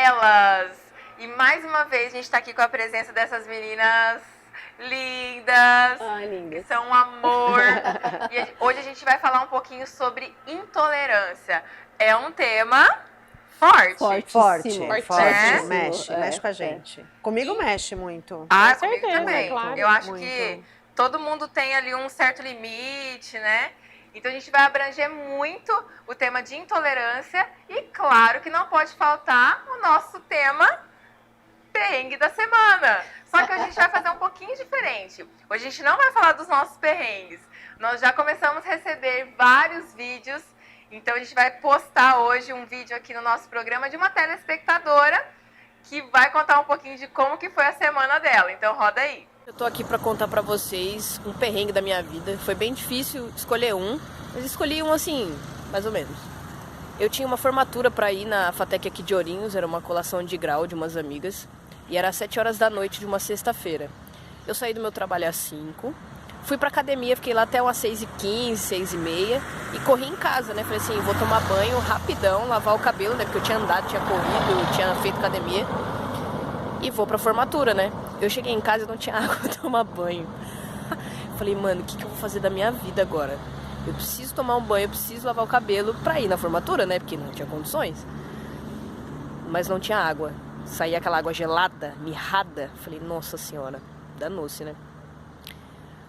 elas. E mais uma vez a gente está aqui com a presença dessas meninas lindas, lindas. que são um amor. E hoje a gente vai falar um pouquinho sobre intolerância. É um tema forte. Forte. Né? Mexe com a gente. Comigo mexe muito. Comigo certeza, também. claro. Eu acho Muito. que todo mundo tem ali um certo limite, né? Então a gente vai abranger muito o tema de intolerância e claro que não pode faltar o nosso tema perrengue da semana. Só que a gente vai fazer um pouquinho diferente. Hoje a gente não vai falar dos nossos perrengues. Nós já começamos a receber vários vídeos. Então a gente vai postar hoje um vídeo aqui no nosso programa de uma telespectadora que vai contar um pouquinho de como que foi a semana dela. Então roda aí. Eu tô aqui pra contar pra vocês um perrengue da minha vida. Foi bem difícil escolher um, mas escolhi um assim, mais ou menos. Eu tinha uma formatura pra ir na FATEC aqui de Ourinhos, era uma colação de grau de umas amigas, e era às 7 horas da noite de uma sexta-feira. Eu saí do meu trabalho às 5, fui pra academia, fiquei lá até umas 6h15, 6h30, e corri em casa, né? Falei assim, vou tomar banho rapidão, lavar o cabelo, né? Porque eu tinha andado, tinha corrido, tinha feito academia. E vou pra formatura, né? Eu cheguei em casa e não tinha água pra tomar banho. Falei, mano, o que eu vou fazer da minha vida agora? Eu preciso tomar um banho, eu preciso lavar o cabelo pra ir na formatura, né? Porque não tinha condições. Mas não tinha água. Saía aquela água gelada, mirrada. Falei, nossa senhora, danou-se, né?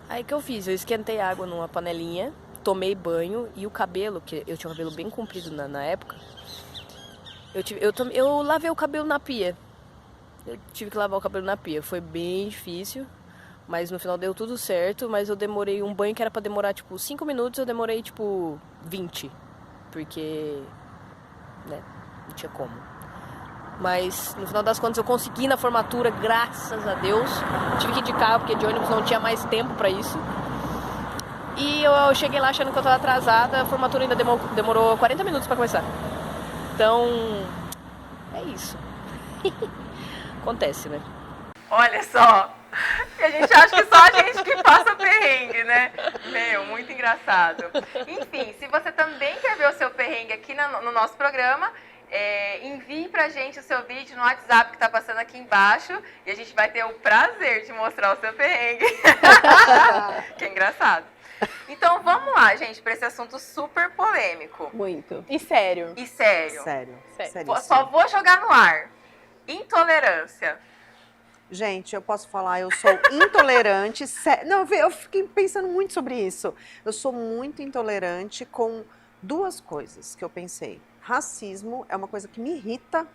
Aí o que eu fiz? Eu esquentei água numa panelinha, tomei banho e o cabelo, que eu tinha um cabelo bem comprido na época, eu lavei o cabelo na pia. Eu tive que lavar o cabelo na pia. Foi bem difícil, mas no final deu tudo certo. Mas eu demorei um banho que era pra demorar tipo 5 minutos, eu demorei tipo 20. Porque, né, não tinha como. Mas no final das contas eu consegui na formatura, graças a Deus. Tive que ir de carro porque de ônibus não tinha mais tempo pra isso. E eu cheguei lá achando que eu tava atrasada. A formatura ainda demorou 40 minutos pra começar. Então, é isso. Acontece, né? Olha só, a gente acha que só a gente que passa perrengue, né? Meu, muito engraçado. Enfim, se você também quer ver o seu perrengue aqui no nosso programa, envie pra gente o seu vídeo no WhatsApp que tá passando aqui embaixo e a gente vai ter o prazer de mostrar o seu perrengue. Que engraçado. Então vamos lá, gente, pra esse assunto super polêmico. Muito. E sério. Sério. Só vou jogar no ar. Intolerância. Gente, eu posso falar, eu sou intolerante. Não, eu fiquei pensando muito sobre isso. Eu sou muito intolerante com duas coisas que eu pensei. Racismo é uma coisa que me irrita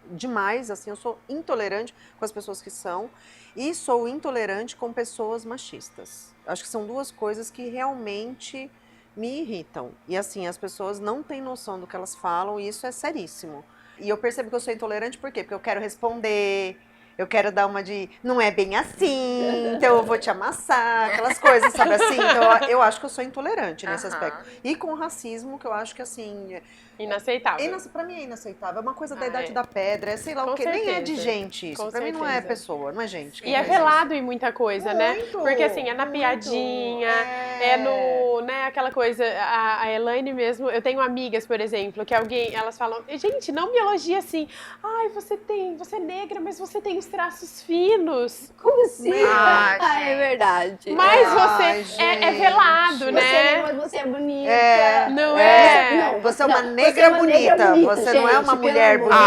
demais. Assim, eu sou intolerante com as pessoas que são e sou intolerante com pessoas machistas. Acho que são duas coisas que realmente me irritam. E assim, as pessoas não têm noção do que elas falam e isso é seríssimo. E eu percebo que eu sou intolerante por quê? Porque eu quero responder, eu quero dar uma de, não é bem assim, então eu vou te amassar, aquelas coisas, sabe assim? Então eu acho que eu sou intolerante nesse aspecto. E com o racismo, que eu acho que assim... Inaceitável. Pra mim é inaceitável, é uma coisa da idade da pedra, é sei lá o quê, nem é de gente isso, pra mim não é pessoa, não é gente. E é velado em muita coisa, né? Porque assim, é na piadinha, é no, né, aquela coisa, a Elaine mesmo, eu tenho amigas, por exemplo, que elas falam, gente, não me elogia assim, ai, você é negra, mas você tem os traços finos. Como assim? É verdade. Mas você é velado, né? Você é negra, mas você é bonita. Não é? Não, você é uma negra bonita, você não é uma mulher bonita.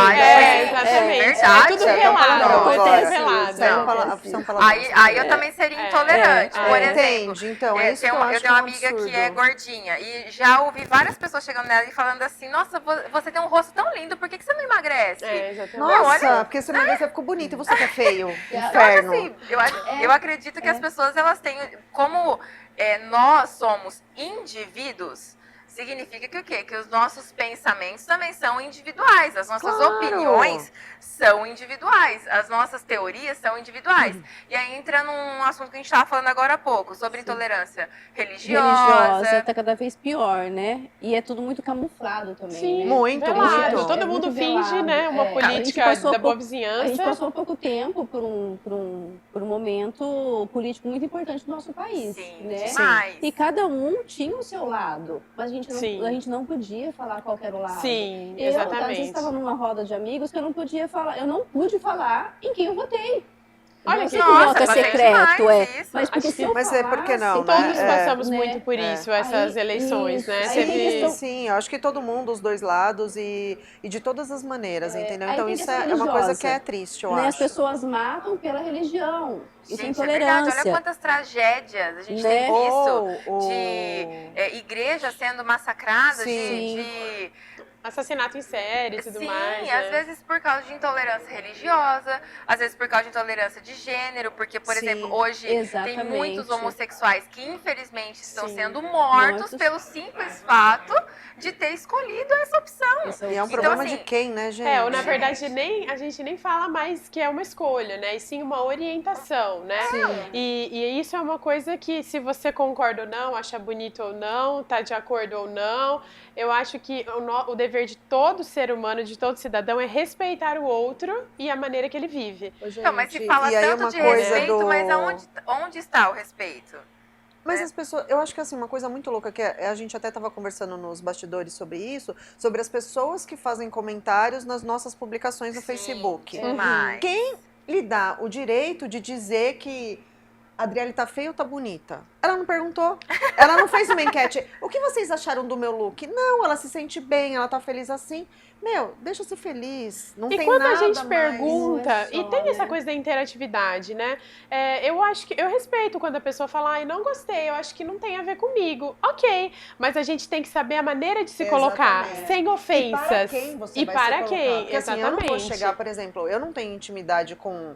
Exatamente. Verdade. É tudo velado. São palavras. Aí eu também seria intolerante. Por exemplo, Entende? Então, é isso que eu eu acho tenho uma um amiga absurdo. que é gordinha e já ouvi várias pessoas chegando nela e falando assim, nossa, você tem um rosto tão lindo, por que você não emagrece? Exatamente. Nossa, porque você emagrece, ficou bonita e você que é feio. Inferno. Assim, eu acredito que as pessoas, elas têm, como nós somos indivíduos, significa que o quê? Que os nossos pensamentos também são individuais, as nossas opiniões são individuais, as nossas teorias são individuais. E aí entra num assunto que a gente estava falando agora há pouco, sobre intolerância religiosa. Tá cada vez pior, né? E é tudo muito camuflado também, Sim, né? Muito, velado. muito. Todo mundo finge, né? Uma política da boa vizinhança. A gente passou há pouco tempo por um momento político muito importante do nosso país, Sim, né? demais. E cada um tinha o seu lado, mas a gente Sim. a gente não podia falar qual que era o lado. Sim, Eu, às vezes, exatamente. estava numa roda de amigos que eu não podia falar, eu não pude falar em quem eu votei. Olha Eu que sei que o Nossa, voto é bastante secreto, demais isso. mas porque Acho se eu Mas é porque não, falasse, né? Todos É. passamos né? muito por isso, essas Aí, eleições, isso. né? Aí tem Sim, questão- sim, eu acho que todo mundo, os dois lados e de todas as maneiras, entendeu? Aí Então tem isso questão é uma coisa que é religiosa, triste, eu né? As acho. pessoas matam pela religião. Isso é Gente, é verdade. Olha intolerância. quantas tragédias a gente Né? tem visto Ou- de igrejas sendo massacradas, Sim. de Assassinato em série e tudo sim, mais, às né? vezes por causa de intolerância religiosa, às vezes por causa de intolerância de gênero, porque, por Sim, exemplo, hoje tem exatamente. muitos homossexuais que infelizmente estão Sim. sendo mortos Mortos. pelo simples fato de ter escolhido essa opção. Essa E é um opção. problema assim, de quem, né, gente? Ou na verdade, a gente nem fala mais que é uma escolha, né? E sim uma orientação, né? E isso é uma coisa que, se você concorda ou não, acha bonito ou não, tá de acordo ou não, eu acho que o dever de todo ser humano, de todo cidadão, é respeitar o outro e a maneira que ele vive. Ô, Então, mas se gente, fala e aí tanto uma de coisa respeito, do... mas onde está o respeito? Mas né? as pessoas, eu acho que assim, uma coisa muito louca, que a gente até estava conversando nos bastidores sobre isso, sobre as pessoas que fazem comentários nas nossas publicações no Sim, Facebook. demais. Quem lhe dá o direito de dizer que a Adriele tá feia ou tá bonita? Ela não perguntou. Ela não fez uma enquete. O que vocês acharam do meu look? Não, ela se sente bem, ela tá feliz assim. Meu, deixa eu ser feliz. Não E tem quando nada a gente mais. pergunta, Não é e só, tem essa né? coisa da interatividade, né? Eu acho que eu respeito quando a pessoa fala, ai, não gostei, eu acho que não tem a ver comigo. Ok, mas a gente tem que saber a maneira de se colocar, Exatamente. sem E para ofensas. quem você E vai para se colocar? quem? Porque assim, eu não vou Exatamente. chegar, por exemplo, eu não tenho intimidade com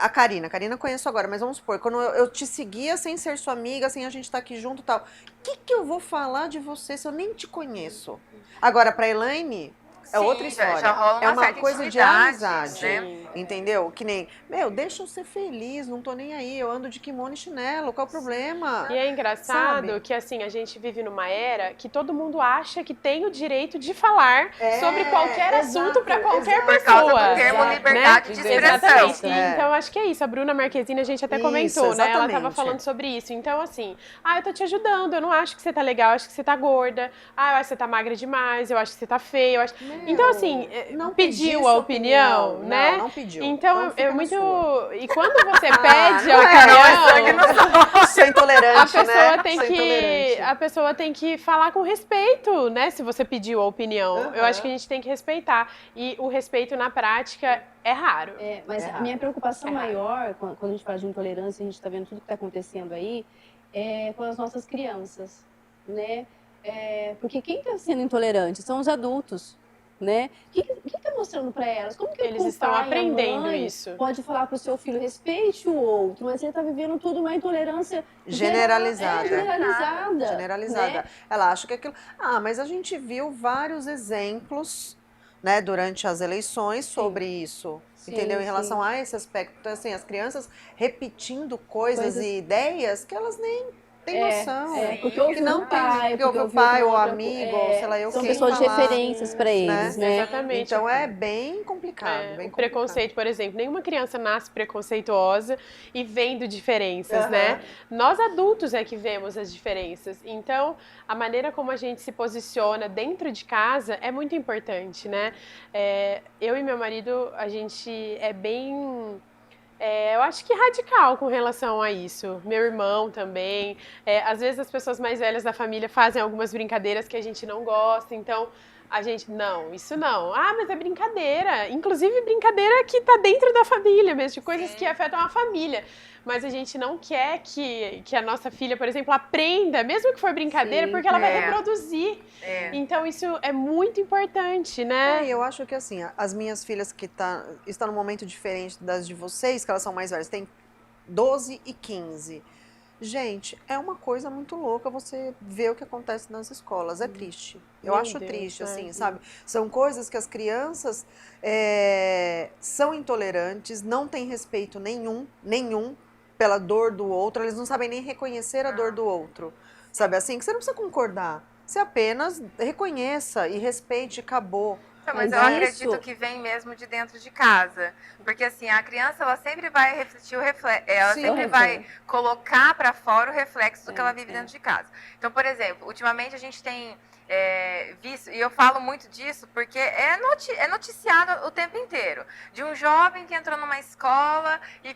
a Karina. A Karina eu conheço agora, mas vamos supor, quando eu te seguia sem ser sua amiga, sem a gente estar aqui junto e tal, o que eu vou falar de você se eu nem te conheço? Agora, pra Elaine, é Sim, outra história. já rola É uma uma certa coisa de intimidade, amizade. né? Entendeu? Que nem, meu, deixa eu ser feliz, não tô nem aí, eu ando de kimono e chinelo, qual é o problema? E é engraçado Sabe? que, assim, a gente vive numa era que todo mundo acha que tem o direito de falar sobre qualquer assunto para qualquer Por causa pessoa. do termo Exato. liberdade de expressão. Exatamente. É. Então, acho que é isso. A Bruna Marquezine, a gente até Isso, comentou, né? Ela tava exatamente. falando sobre isso. Então, assim, eu tô te ajudando, eu não acho que você tá legal, eu acho que você tá gorda, eu acho que você tá magra demais, eu acho que você tá feia, eu acho... Então, assim, não pediu pedi a sua opinião, né? Não, não pediu. Então, fica é na muito... sua. E quando você pede a não é, não é opinião... Sou intolerante, A pessoa, né? tem Sou intolerante. a pessoa tem que falar com respeito, né? Se você pediu a opinião. Eu acho que a gente tem que respeitar. E o respeito na prática é raro. Mas a minha preocupação maior, quando a gente fala de intolerância, a gente está vendo tudo que está acontecendo aí, é com as nossas crianças, né? Porque quem está sendo intolerante são os adultos, né? O que está mostrando para elas? Como que Eles o estão pai, a aprendendo mãe isso. pode falar para o seu filho, respeite o outro, mas você está vivendo tudo uma intolerância Generalizada. generalizada. Generalizada. Né? Ela acha que aquilo... mas a gente viu vários exemplos, né, durante as eleições sobre isso. Sim, Entendeu? Em sim. relação a esse aspecto. Então, assim, as crianças repetindo coisas e ideias que elas nem têm noção. Porque ouve que não o pai, tem, porque ouve o ouve pai, outra- ou amigo, ou sei lá eu São quem pessoas de falar, referências para eles, né? Exatamente. Então é bem complicado. bem O complicado. preconceito, por exemplo, nenhuma criança nasce preconceituosa e vendo diferenças, Aham. né? Nós adultos é que vemos as diferenças. Então, a maneira como a gente se posiciona dentro de casa é muito importante, né? Eu e meu marido, a gente é bem... eu acho que radical com relação a isso. Meu irmão também. Às vezes as pessoas mais velhas da família fazem algumas brincadeiras que a gente não gosta, então a gente, não, isso não. Mas é brincadeira. Inclusive brincadeira que tá dentro da família mesmo, de coisas que afetam a família. Mas a gente não quer que a nossa filha, por exemplo, aprenda, mesmo que for brincadeira, Sim, porque ela vai reproduzir. Então isso é muito importante, né? Eu acho que assim, as minhas filhas que estão num momento diferente das de vocês, que elas são mais velhas, têm 12 e 15. Gente, é uma coisa muito louca você ver o que acontece nas escolas. É triste. Eu Meu acho Deus, triste, é. assim, sabe? São coisas que as crianças são intolerantes, não têm respeito nenhum pela dor do outro, eles não sabem nem reconhecer a dor do outro. Sabe assim? Que você não precisa concordar. Você apenas reconheça e respeite e acabou. Mas Mas eu acredito isso- que vem mesmo de dentro de casa. Porque assim, a criança ela sempre vai refletir ela Sim. sempre Eu vai reflexo. colocar para fora o reflexo do que ela vive é. dentro de casa. Então, por exemplo, ultimamente a gente tem visto, e eu falo muito disso porque é noticiado o tempo inteiro, de um jovem que entrou numa escola e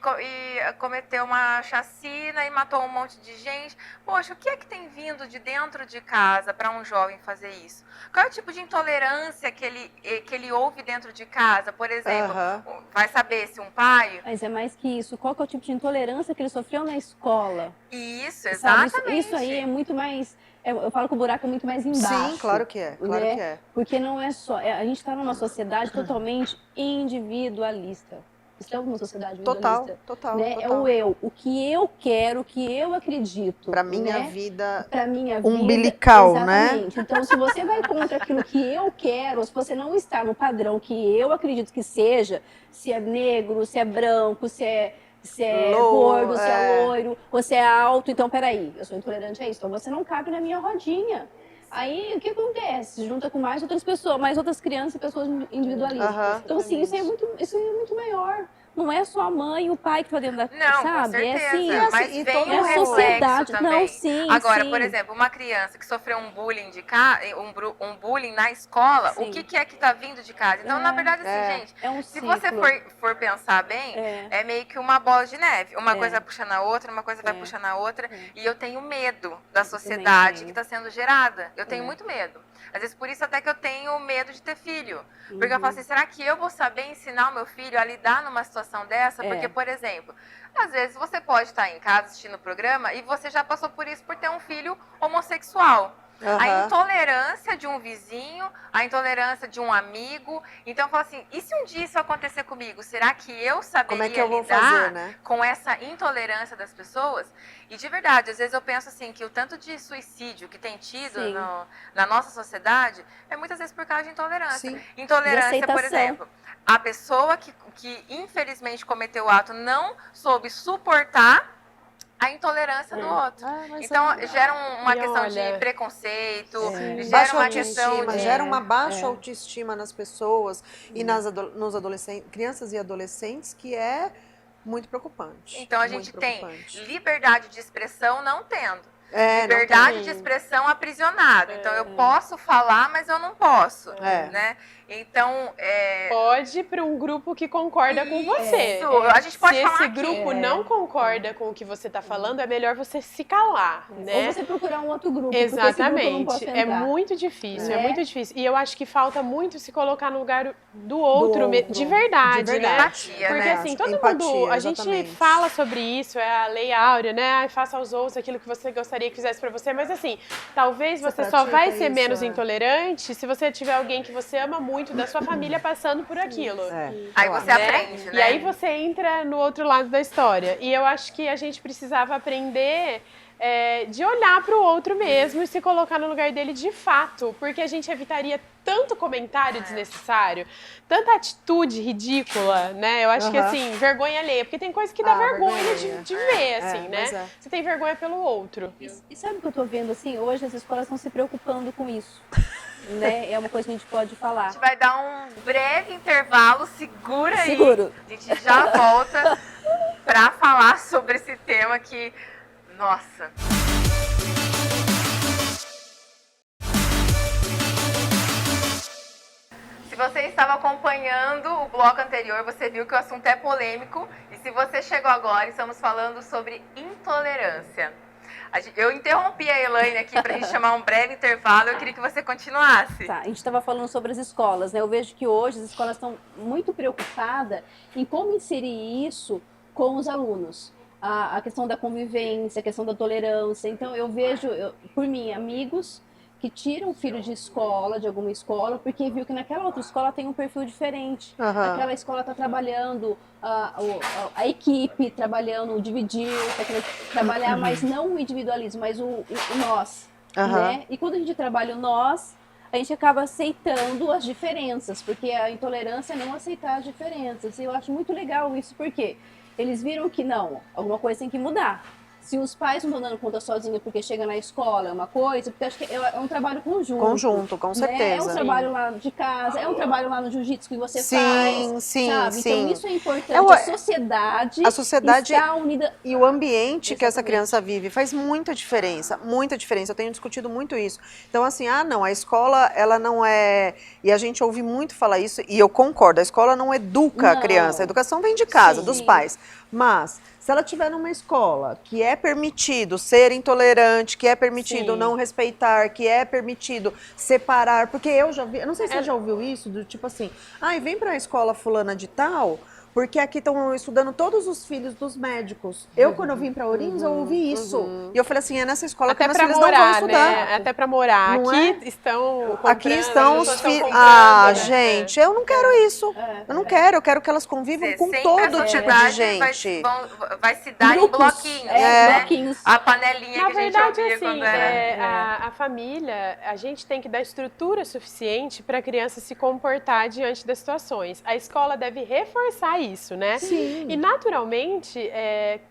cometeu uma chacina e matou um monte de gente. Poxa, o que é que tem vindo de dentro de casa para um jovem fazer isso? Qual é o tipo de intolerância que ele ouve dentro de casa? Por exemplo, Aham. vai saber se um pai... Mas é mais que isso. Qual que é o tipo de intolerância que ele sofreu na escola? Isso, Sabe? exatamente. Isso aí é muito mais... Eu falo que o buraco é muito mais embaixo. Sim, claro que é, claro né? que é. Porque não é só... A gente está numa sociedade totalmente individualista. Estamos numa sociedade Total, individualista. total, Né? É total. o eu, o que eu quero, o que eu acredito. Pra minha né? vida Pra minha vida. umbilical, né? Exatamente. Então, se você vai contra aquilo que eu quero, se você não está no padrão que eu acredito que seja, se é negro, se é branco, se é gordo, se é loiro, ou se é alto, então peraí, eu sou intolerante a isso. Então você não cabe na minha rodinha. Aí o que acontece? Junta com mais outras pessoas, mais outras crianças e pessoas individualistas. Aham. Então, assim, isso é muito maior. Não é só a mãe e o pai que estão dentro da Não, sabe? com certeza. É assim, Mas e vem todo um é a reflexo sociedade. também. Não, sim, Agora, sim. por exemplo, uma criança que sofreu um bullying um bullying na escola, Sim. o que é que tá vindo de casa? Então, na verdade, assim, gente, É um se ciclo. você for pensar bem, É. é meio que uma bola de neve. Uma É. coisa vai puxando a outra, uma coisa vai É. puxando a outra. É. E eu tenho medo da Eu sociedade também que tenho. está sendo gerada. Eu tenho É. muito medo. Às vezes, por isso até que eu tenho medo de ter filho. Porque eu Uhum. falo assim, será que eu vou saber ensinar o meu filho a lidar numa situação dessa? É. Porque, por exemplo, às vezes você pode estar em casa assistindo o programa e você já passou por isso por ter um filho homossexual. A Aham. intolerância de um vizinho, a intolerância de um amigo. Então, eu falo assim, e se um dia isso acontecer comigo? Será que eu saberia Como é que eu vou lidar fazer, né? com essa intolerância das pessoas? E de verdade, às vezes eu penso assim, que o tanto de suicídio que tem tido Sim. na nossa sociedade é muitas vezes por causa de intolerância. Sim. Intolerância, De por aceitação. exemplo, a pessoa que infelizmente cometeu o ato não soube suportar a intolerância do outro. Mas Então, gera uma E questão olha, de preconceito, sim. gera Baixa uma questão autoestima, de... gera uma baixa autoestima nas pessoas e nos adolescentes, crianças e adolescentes, que é muito preocupante. Então, a muito gente tem preocupante. liberdade de expressão não tendo. Não Liberdade tem. de expressão aprisionado. Então, eu posso falar, mas eu não posso. É. Né? Então, Pode para um grupo que concorda com você. Isso, a gente pode Se falar esse aqui. grupo não concorda com o que você está falando, é melhor você se calar, né? Ou você procurar um outro grupo, porque esse grupo eu não Exatamente. posso É entrar. muito difícil, é Né? muito difícil. E eu acho que falta muito se colocar no lugar do outro, outro. de verdade, De verdade. né? Empatia, Porque né? assim, todo Empatia, mundo, a gente exatamente. fala sobre isso, é a lei áurea, né? Ai, faça aos outros aquilo que você gostaria que fizesse pra você, mas assim, talvez você só pratica vai ser isso, menos é. intolerante se você tiver alguém que você ama muito da sua família passando por aquilo. Aí eu você acho. aprende, né? E aí você entra no outro lado da história. E eu acho que a gente precisava aprender de olhar para o outro mesmo e se colocar no lugar dele de fato, porque a gente evitaria tanto comentário desnecessário, tanta atitude ridícula, né? Eu acho que Aham. assim, vergonha alheia, porque tem coisa que dá vergonha vergonha de, alheia. de ver, assim, né? mas é. Você tem vergonha pelo outro. E sabe o que eu tô vendo, assim? Hoje as escolas estão se preocupando com isso. Né? É uma coisa que a gente pode A falar. gente vai dar um breve intervalo, segura aí. Seguro. A gente já volta pra falar sobre esse tema que, nossa. Se você estava acompanhando o bloco anterior, você viu que o assunto é polêmico. E se você chegou agora, estamos falando sobre intolerância. Eu interrompi a Elaine aqui para a gente chamar um breve intervalo. Eu queria que você continuasse. Tá, a gente estava falando sobre as escolas, né? Eu vejo que hoje as escolas estão muito preocupadas em como inserir isso com os alunos. A questão da convivência, a questão da tolerância. Então, eu vejo, por mim, amigos que tiram o filho de escola, de alguma escola, porque viu que naquela outra escola tem um perfil diferente. Aham. Aquela escola está trabalhando, a equipe trabalhando, dividir, tá querendo trabalhar, mas não o individualismo, mas o nós. Aham. Né? E quando a gente trabalha o nós, a gente acaba aceitando as diferenças, porque a intolerância é não aceitar as diferenças. E eu acho muito legal isso, porque eles viram que não, alguma coisa tem que mudar. Se os pais não estão dando conta sozinhos porque chega na escola é uma coisa, porque acho que é um trabalho conjunto. Conjunto, com né? certeza. É um trabalho lá de casa, é um trabalho lá no jiu-jitsu que você Sim, faz, sim, sabe? sim. Então isso é importante. A sociedade está unida. e o ambiente que essa Exatamente. criança vive faz muita diferença, muita diferença. Eu tenho discutido muito isso. Então, assim, não, a escola, ela não é... E a gente ouve muito falar isso, e eu concordo, a escola não educa a Não. criança, a educação vem de casa, Sim. dos pais. Mas, se ela estiver numa escola que é permitido ser intolerante, que é permitido Sim. não respeitar, que é permitido separar, porque eu já vi, eu não sei se você já ouviu isso, do tipo assim, vem pra escola fulana de tal, porque aqui estão estudando todos os filhos dos médicos. Eu, quando eu vim pra Ourinhos, eu ouvi isso. E eu falei assim, é nessa escola que Até meus pra filhos não vão morar, estudar. né? Até pra morar. Não Aqui estão comprando, Aqui estão as os pessoas filhos. comprando, né? Gente, eu não quero isso. Eu não quero, eu quero que elas convivam com Sempre todo a tipo de sociedade gente. vai se dar em bloquinhos, né? Bloquinhos. A panelinha Na que a gente verdade, ouvia assim, quando era... a família, a gente tem que dar estrutura suficiente para a criança se comportar diante das situações. A escola deve reforçar isso, né? Sim. E naturalmente,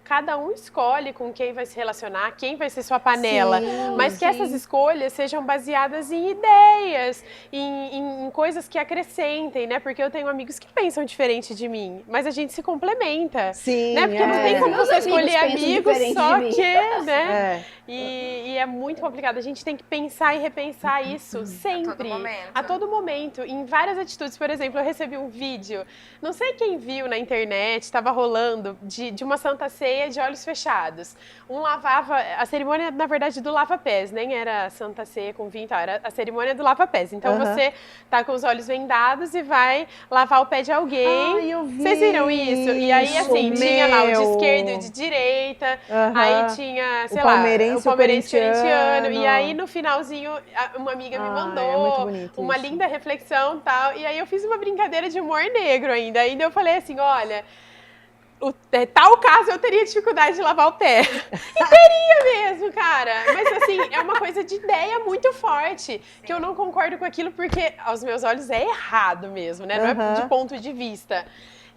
cada um escolhe com quem vai se relacionar, quem vai ser sua panela. Sim, Mas que essas escolhas sejam baseadas em ideias, em coisas que acrescentem, né? Porque eu tenho amigos que pensam diferente de mim, mas a gente se complementa. Sim, Né? Porque não tem como Meus você escolher amigos pensam amigos diferente só de mim. que, né? É. E é muito complicado. A gente tem que pensar e repensar isso sempre. A todo momento. Em várias atitudes. Por exemplo, eu recebi um vídeo, não sei quem viu na internet, estava rolando, de uma Santa Ceia de olhos fechados. Um lavava, a cerimônia, na verdade, do lava-pés, nem era Santa Ceia com vinho e tal, era a cerimônia do lava-pés. Então você tá com os olhos vendados e vai lavar o pé de alguém. Eu vi. Vocês viram isso? E aí, assim, tinha lá o de esquerda e o de direita, aí tinha, sei lá, o palmeirense corintiano. E aí, no finalzinho, uma amiga me mandou uma linda reflexão e tal. E aí eu fiz uma brincadeira de humor negro ainda. Ainda eu falei assim, olha, tal caso eu teria dificuldade de lavar o pé. E teria mesmo, cara. Mas assim, é uma coisa de ideia muito forte. Que eu não concordo com aquilo porque, aos meus olhos, é errado mesmo, né? Não é de ponto de vista.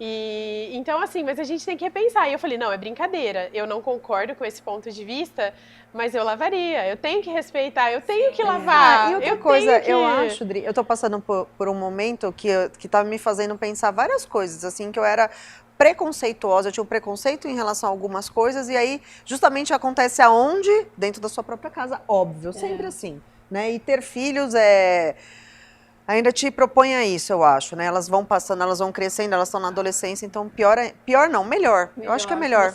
E então, assim, mas a gente tem que repensar. E eu falei, não, é brincadeira. Eu não concordo com esse ponto de vista, mas eu lavaria. Eu tenho que respeitar, eu tenho que lavar. E outra coisa, eu acho, Dri, eu tô passando por um momento que tá me fazendo pensar várias coisas, assim, que eu era preconceituosa, eu tinha um preconceito em relação a algumas coisas, e aí justamente acontece aonde? Dentro da sua própria casa, óbvio, sempre assim, né? E ter filhos ainda te propõe a isso, eu acho, né? Elas vão passando, elas vão crescendo, elas estão na adolescência, então pior não, melhor. Eu acho que é melhor.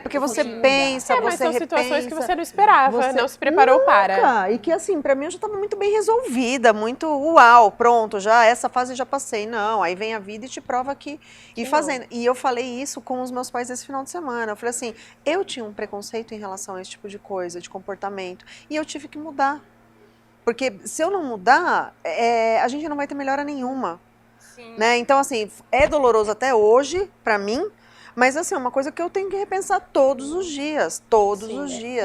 Porque você pensa, mas você são repensa. situações que você não esperava, não se preparou para. E que assim, pra mim eu já estava muito bem resolvida, muito uau, pronto, já essa fase já passei. Não, aí vem a vida e te prova que ir fazendo. E eu falei isso com os meus pais esse final de semana. Eu falei assim, eu tinha um preconceito em relação a esse tipo de coisa, de comportamento, e eu tive que mudar. Porque se eu não mudar, a gente não vai ter melhora nenhuma. Sim. Né? Então, assim, é doloroso até hoje, pra mim, mas assim, é uma coisa que eu tenho que repensar todos os dias,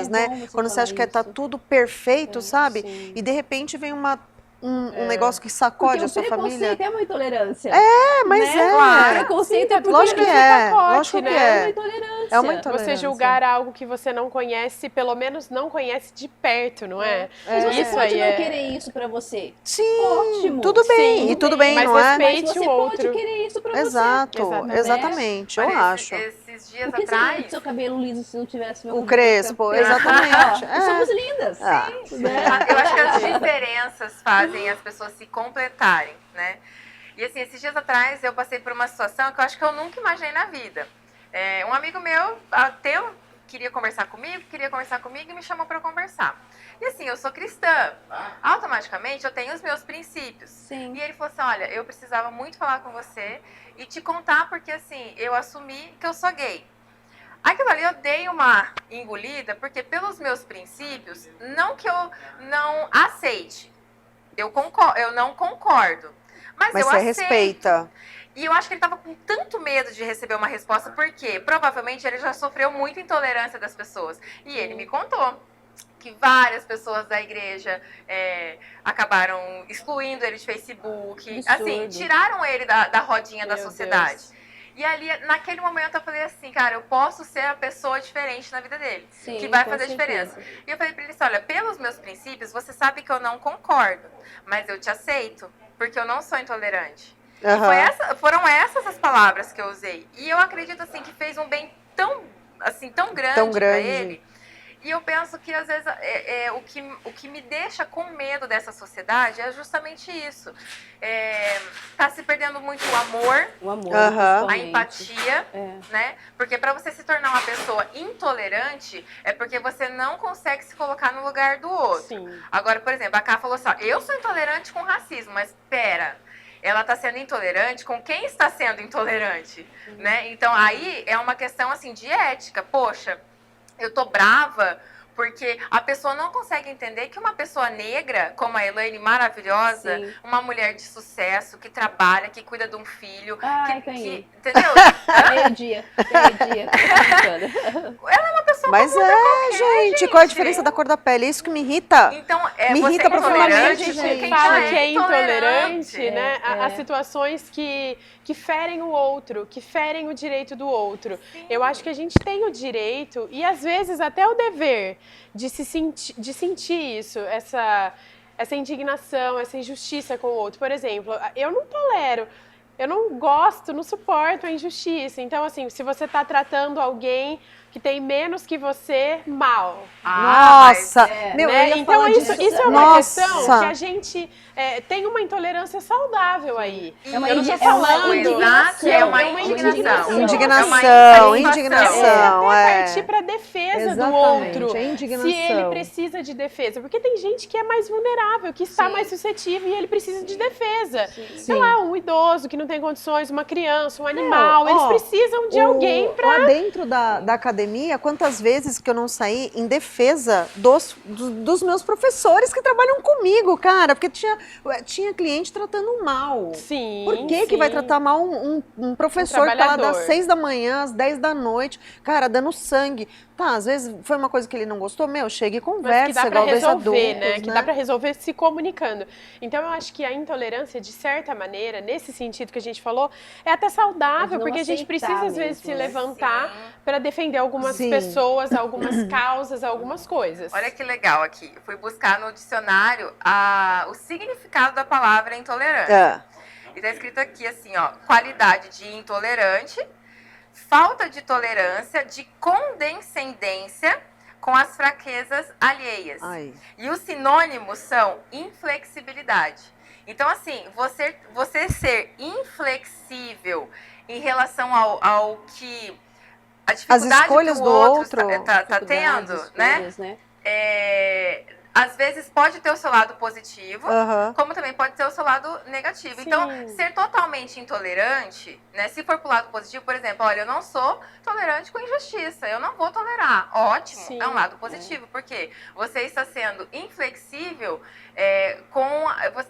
né? Quando você acha que tá tudo perfeito, sabe? Sim. E de repente vem um negócio que sacode a sua família. Preconceito é uma intolerância. Mas né? Claro. Preconceito é porque Lógico que é, lógico que é é. uma intolerância. É uma intolerância. Você julgar algo que você não conhece, pelo menos não conhece de perto, não é? Mas você Isso pode aí não querer isso pra você. Sim, Ótimo. tudo bem, Sim, e tudo bem, mas não é? respeite Mas você o pode outro. querer isso pra Exato, Exatamente. exatamente, eu Olha, acho. Esses dias você. Por que seria atrás... do seu cabelo liso se não tivesse meu O cabelo crespo, crespo? exatamente. Ó, somos lindas. Ah. Né? Eu acho que as diferenças fazem as pessoas se completarem, né? E assim, esses dias atrás eu passei por uma situação que eu acho que eu nunca imaginei na vida. Um amigo meu queria conversar comigo e me chamou para conversar. E assim, eu sou cristã. Automaticamente eu tenho os meus princípios. Sim. E ele falou assim, olha, eu precisava muito falar com você e te contar porque assim, eu assumi que eu sou gay. Aquilo ali eu dei uma engolida, porque pelos meus princípios, não que eu não aceite, eu não concordo, mas eu você aceito. respeita. E eu acho que ele estava com tanto medo de receber uma resposta, porque provavelmente ele já sofreu muita intolerância das pessoas. E ele me contou que várias pessoas da igreja acabaram excluindo ele de Facebook, Absurdo. assim, tiraram ele da rodinha da Meu sociedade. Deus. E ali, naquele momento, eu falei assim, cara, eu posso ser a pessoa diferente na vida dele, Sim, que vai com fazer certeza. diferença. E eu falei pra ele assim, olha, pelos meus princípios, você sabe que eu não concordo, mas eu te aceito, porque eu não sou intolerante. E foram essas as palavras que eu usei. E eu acredito, assim, que fez um bem tão grande pra ele. E eu penso que, às vezes, o que me deixa com medo dessa sociedade é justamente isso. Tá se perdendo muito o amor, O amor, a principalmente. empatia, né? Porque para você se tornar uma pessoa intolerante, é porque você não consegue se colocar no lugar do outro. Sim. Agora, por exemplo, a Ká falou assim, ó, eu sou intolerante com racismo, mas pera... Ela está sendo intolerante com quem está sendo intolerante, né? Então, aí é uma questão, assim, de ética. Poxa, eu tô brava porque a pessoa não consegue entender que uma pessoa negra, como a Elaine, maravilhosa, Sim. uma mulher de sucesso, que trabalha, que cuida de um filho, Ai, que entendeu? Meio-dia. Ela é uma pessoa Mas comum qualquer, gente, qual é a diferença da cor da pele? É isso que me irrita. Então, Me você irrita é Quando a intolerante gente com quem fala já que é intolerante, né? É. As situações que ferem o outro, que ferem o direito do outro. Sim. Eu acho que a gente tem o direito e às vezes até o dever de sentir isso, essa indignação, essa injustiça com o outro. Por exemplo, eu não tolero. Eu não gosto, não suporto a injustiça. Então, assim, se você está tratando alguém que tem menos que você, mal. Nossa! Meu, Né? eu ia Então, falar isso disso. é uma Nossa. questão que a gente tem uma intolerância saudável aí. E Eu não tô isso, falando exato, é uma indignação. Indignação, É indignação. até partir para defesa do outro, é indignação. se ele precisa de defesa. Porque tem gente que é mais vulnerável, que está mais suscetível e ele precisa de defesa. Sei lá, um idoso que não tem condições, uma criança, um animal, eles precisam de alguém para... Lá dentro da academia, quantas vezes que eu não saí em defesa dos meus professores que trabalham comigo, cara, porque tinha cliente tratando mal. Sim, Por que vai tratar mal um professor que tá lá das 6 da manhã às 10 da noite, cara, dando sangue? Tá, às vezes foi uma coisa que ele não gostou, chega e conversa, mas que dá pra igual resolver, adultos, né? Que dá pra resolver se comunicando. Então eu acho que a intolerância, de certa maneira, nesse sentido que a gente falou, é até saudável, porque a gente precisa às vezes se levantar para defender algumas pessoas, algumas causas, algumas coisas. Olha que legal aqui. Eu fui buscar no dicionário o significado da palavra intolerância. E tá escrito aqui assim, ó, qualidade de intolerante, falta de tolerância, de condescendência com as fraquezas alheias. E os sinônimos são inflexibilidade. Então, assim, você ser inflexível em relação ao que a dificuldade as escolhas que o do outro outro tá tendo, né? Às vezes pode ter o seu lado positivo, como também pode ter o seu lado negativo. Sim. Então, ser totalmente intolerante, né? Se for pro lado positivo, por exemplo, olha, eu não sou tolerante com injustiça, eu não vou tolerar. Ótimo, Sim. é um lado positivo, porque você está sendo inflexível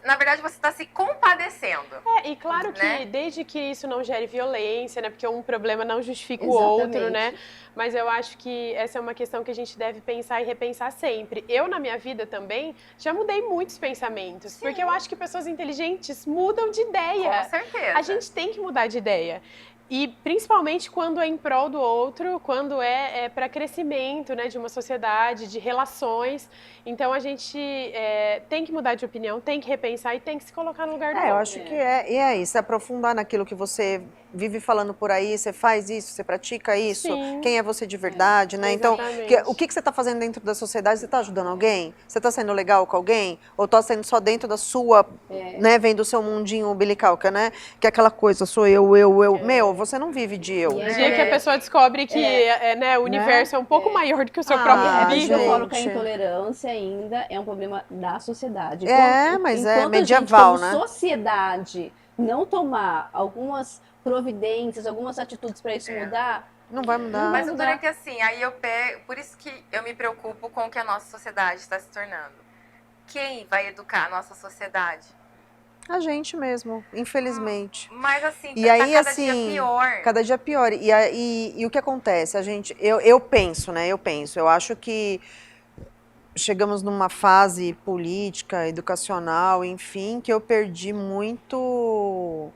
na verdade, você está se compadecendo. E claro que né? desde que isso não gere violência, né? Porque um problema não justifica o outro, né? Mas eu acho que essa é uma questão que a gente deve pensar e repensar sempre. Eu, na minha vida também, já mudei muitos pensamentos. Sim. Porque eu acho que pessoas inteligentes mudam de ideia. Com certeza. A gente tem que mudar de ideia. E principalmente quando é em prol do outro, quando é para crescimento, né, de uma sociedade, de relações. Então a gente tem que mudar de opinião, tem que repensar e tem que se colocar no lugar do outro. Eu acho que é isso, aprofundar naquilo que você vive falando por aí, você faz isso, você pratica isso, Sim. quem é você de verdade, né? Então, o que você está fazendo dentro da sociedade? Você está ajudando alguém? Você está sendo legal com alguém? Ou está sendo só dentro da sua, né, vem do seu mundinho umbilical, que é aquela coisa, sou eu. Meu, você não vive de eu. O dia que a pessoa descobre que o universo é um pouco maior do que o seu próprio umbigo. Eu falo que a intolerância ainda é um problema da sociedade. Mas enquanto medieval, a gente, como sociedade, não tomar algumas providências, algumas atitudes para isso mudar, não vai mudar. Mas o duro é que assim, aí por isso que eu me preocupo com o que a nossa sociedade está se tornando. Quem vai educar a nossa sociedade? A gente mesmo, infelizmente. Mas assim, e aí, cada dia pior. Cada dia pior. E o que acontece? Eu penso, né? Eu acho que chegamos numa fase política, educacional, enfim, que eu perdi muito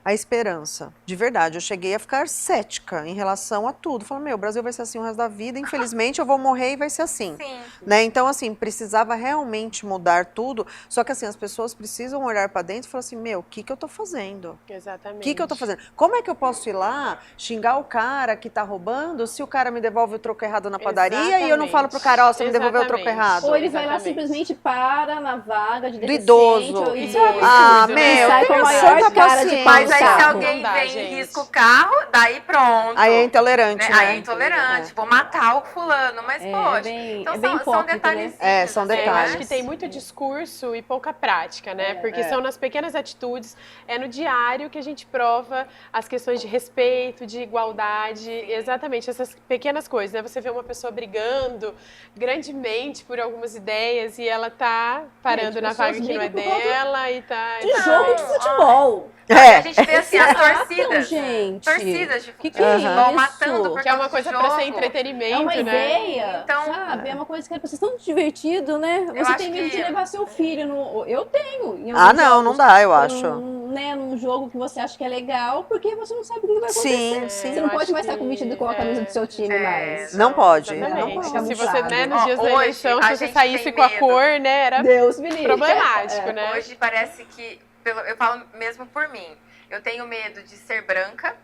a esperança. De verdade, eu cheguei a ficar cética em relação a tudo. Falei, o Brasil vai ser assim o resto da vida, infelizmente eu vou morrer e vai ser assim. Sim. Né? Então, assim, precisava realmente mudar tudo. Só que, assim, as pessoas precisam olhar para dentro e falar assim, o que eu tô fazendo? Exatamente. O que eu tô fazendo? Como é que eu posso ir lá xingar o cara que tá roubando se o cara me devolve o troco errado na padaria e eu não falo pro cara, você me devolveu o troco errado? Ou ele vai lá Exatamente. simplesmente para na vaga de Do deficiente. idoso. Ou Isso é um idoso. absurdo, né? E sai com a tenha maior santa cara de paciência. pau Mas no aí se saco. alguém Não dá, vem e gente. risca o carro, daí pronto. Aí é intolerante, né? Aí é intolerante, vou matar o fulano, mas poxa. Então é bem são hipócrita, né? detalhezinhos. São assim, Eu detalhes. acho que tem muito discurso e pouca prática, né? Porque são nas pequenas atitudes, é no diário que a gente prova as questões de respeito, de igualdade, exatamente, essas pequenas coisas, né? Você vê uma pessoa brigando grandemente por algumas ideias e ela tá parando na vaga que não é brigam por causa dela e tá... De jogo de futebol. A gente vê assim, as Então, torcidas. gente. Torcidas de Que futebol é vão isso? matando por Que é uma causa coisa de pra ser jogo. entretenimento, É uma né? ideia, Então, sabe? É uma coisa que vocês estão divertidos, né? Eu Você acho tem medo que- de levar seu filho no... Eu tenho. em Ah, alguns não jogos, dá, eu acho. Num jogo que você acha que é legal, porque você não sabe o que vai acontecer. Sim, Você não pode mais estar com o vestido com a camisa do seu time mais. Não pode. Exatamente. Não Fica pode. Se você, né, nos Ó, dias da hoje, eleição, a se você gente saísse tem com a medo. cor, né, era Deus me livre. problemático, né? Hoje parece que, eu falo mesmo por mim, eu tenho medo de ser branca,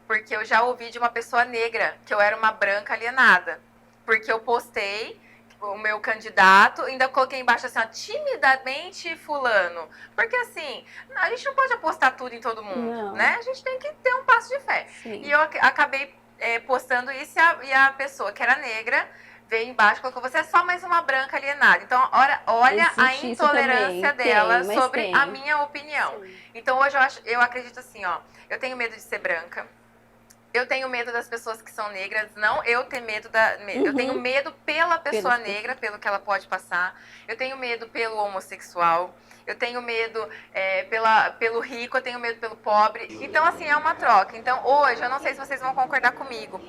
porque eu já ouvi de uma pessoa negra que eu era uma branca alienada. Porque eu postei o meu candidato, ainda coloquei embaixo assim, ó, timidamente fulano. Porque assim, a gente não pode apostar tudo em todo mundo, Não. né? A gente tem que ter um passo de fé. Sim. E eu acabei postando isso e a pessoa que era negra veio embaixo e colocou, você é só mais uma branca alienada. Então, olha a Existe isso intolerância também. dela Tem, mas sobre tem. a minha opinião. Então, hoje eu acredito assim, ó, eu tenho medo de ser branca. Eu tenho medo das pessoas que são negras, não eu ter medo eu tenho medo pela pessoa negra, pelo que ela pode passar. Eu tenho medo pelo homossexual. Eu tenho medo pelo rico, eu tenho medo pelo pobre. Então, assim, é uma troca. Então, hoje, eu não sei se vocês vão concordar comigo,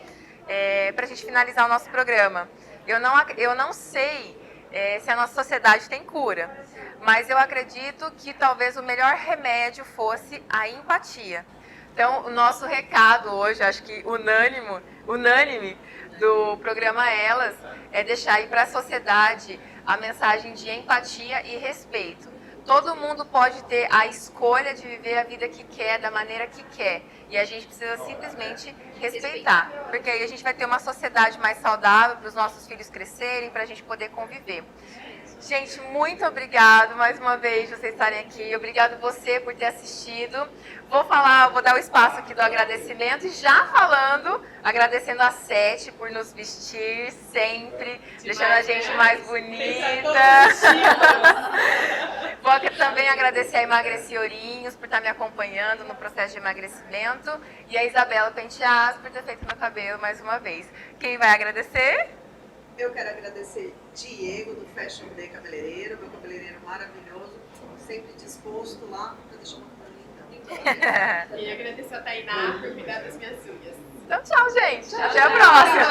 pra gente finalizar o nosso programa. Eu não sei se a nossa sociedade tem cura, mas eu acredito que talvez o melhor remédio fosse a empatia. Então, o nosso recado hoje, acho que unânime do programa Elas, é deixar aí para a sociedade a mensagem de empatia e respeito. Todo mundo pode ter a escolha de viver a vida que quer, da maneira que quer. E a gente precisa simplesmente respeitar. Porque aí a gente vai ter uma sociedade mais saudável para os nossos filhos crescerem, para a gente poder conviver. Gente, muito obrigado mais uma vez por vocês estarem aqui. Obrigado você por ter assistido. Vou dar o espaço aqui do agradecimento. E já agradecendo a Sete por nos vestir sempre, deixando a gente mais bonita. Vou também agradecer a Emagreci Ourinhos por estar me acompanhando no processo de emagrecimento. E a Isabela Penteados por ter feito meu cabelo mais uma vez. Quem vai agradecer? Eu quero agradecer Diego do Fashion Day Cabeleireiro, meu cabeleireiro maravilhoso, sempre disposto lá para deixar uma cor linda. E agradecer a Tainá por cuidar das minhas unhas. Então, tchau, gente. Até a próxima.